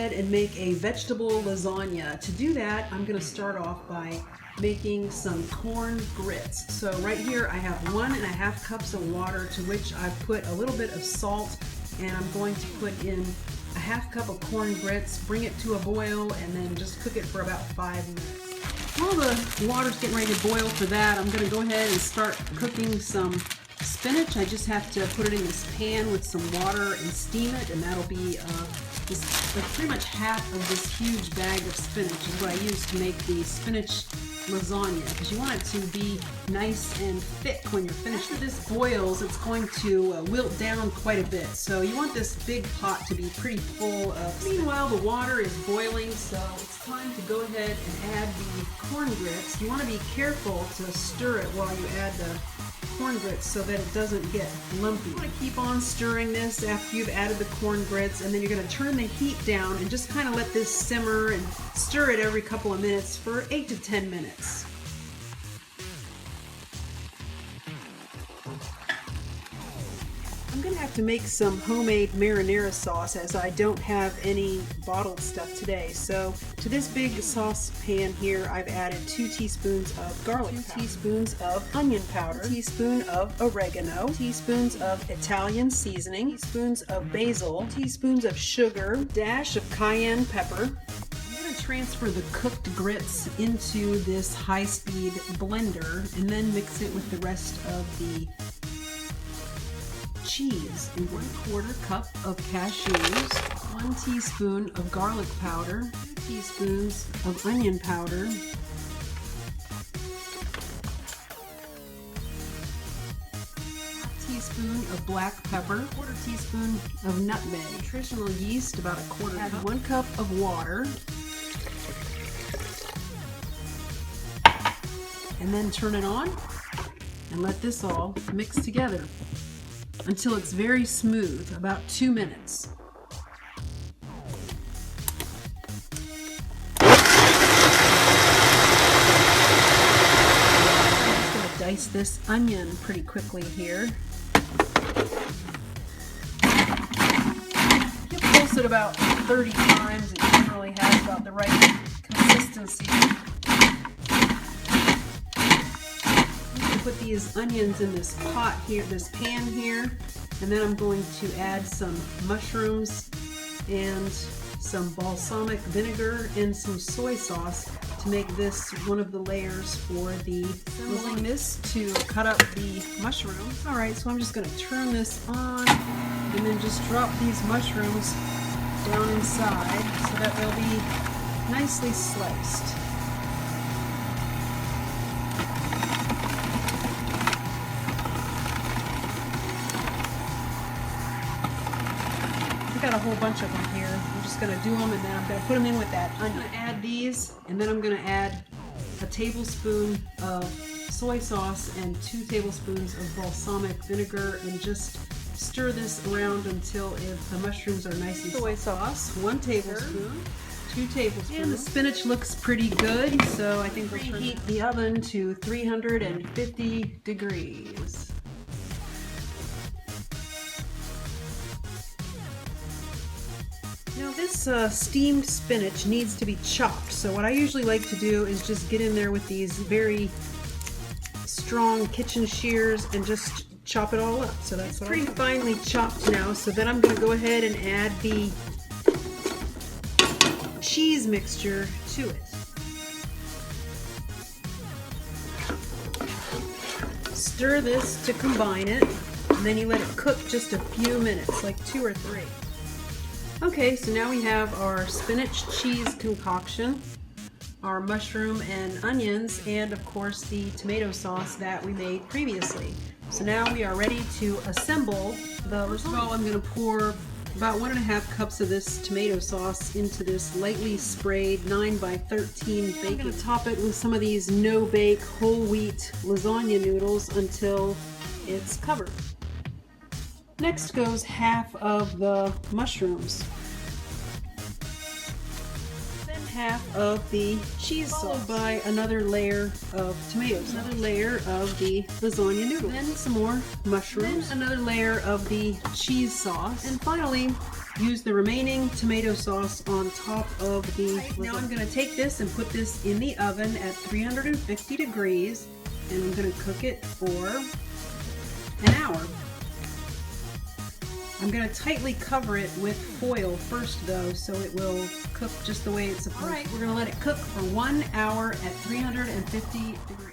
ahead and make a vegetable lasagna. To do that, I'm going to start off by making some corn grits. So right here I have 1.5 cups of water, to which I've put a little bit of salt, and I'm going to put in 1/2 cup of corn grits, bring it to a boil, and then just cook it for about 5 minutes. While the water's getting ready to boil for that, I'm going to go ahead and start cooking some spinach. I just have to put it in this pan with some water and steam it, and that'll be like pretty much half of this huge bag of spinach is what I use to make the spinach lasagna, because you want it to be nice and thick when you're finished. After this boils, it's going to wilt down quite a bit, so you want this big pot to be pretty full of spinach. Meanwhile, the water is boiling, so it's time to go ahead and add the corn grits. You want to be careful to stir it while you add the corn grits so that it doesn't get lumpy. You want to keep on stirring this after you've added the corn grits, and then you're going to turn the heat down and just kind of let this simmer and stir it every couple of minutes for 8 to 10 minutes. I'm going to have to make some homemade marinara sauce, as I don't have any bottled stuff today. So to this big saucepan here, I've added 2 teaspoons of garlic powder, 2 teaspoons of onion powder, 1 teaspoon of oregano, 2 teaspoons of Italian seasoning, 2 teaspoons of basil, 2 teaspoons of sugar, a dash of cayenne pepper. I'm going to transfer the cooked grits into this high-speed blender and then mix it with the rest of the cheese, and 1/4 cup of cashews, 1 teaspoon of garlic powder, 2 teaspoons of onion powder, 1 teaspoon of black pepper, 1/4 teaspoon of nutmeg, nutritional yeast, about 1/4 cup, 1 cup of water, and then turn it on and let this all mix together until it's very smooth, about 2 minutes. I'm just going to dice this onion pretty quickly here. You pulse it about 30 times, it generally has about the right consistency. Put these onions in this pot here, this pan here, and then I'm going to add some mushrooms and some balsamic vinegar and some soy sauce to make this one of the layers for the lasagna. This to cut up the mushrooms. Alright, so I'm just going to turn this on and then just drop these mushrooms down inside so that they'll be nicely sliced. I've got a whole bunch of them here. I'm just going to do them, and then I'm going to put them in with that onion. I'm going to add these, and then I'm going to add a tablespoon of soy sauce and 2 tablespoons of balsamic vinegar, and just stir this around until the mushrooms are nice and soy sauce, 1 tablespoon, 2 tablespoons. And the spinach looks pretty good, so I think we'll preheat the oven to 350 degrees. Now this steamed spinach needs to be chopped, so what I usually like to do is just get in there with these very strong kitchen shears and just chop it all up. So that's pretty finely chopped now, so then I'm going to go ahead and add the cheese mixture to it. Stir this to combine it, and then you let it cook just a few minutes, like 2 or 3. Okay, so now we have our spinach cheese concoction, our mushroom and onions, and of course the tomato sauce that we made previously. So now we are ready to assemble the lasagna. First of all, I'm going to pour about 1.5 cups of this tomato sauce into this lightly sprayed 9x13 baking. I'm going to top it with some of these no-bake whole wheat lasagna noodles until it's covered. Next goes half of the mushrooms, then half of the cheese sauce, followed by another layer of tomatoes, another layer of the lasagna noodles, then some more mushrooms, then another layer of the cheese sauce, and finally use the remaining tomato sauce on top of the lasagna. Now I'm going to take this and put this in the oven at 350 degrees, and I'm going to cook it for an hour. I'm going to tightly cover it with foil first though, so it will cook just the way it's supposed to. Alright, we're going to let it cook for 1 hour at 350 degrees.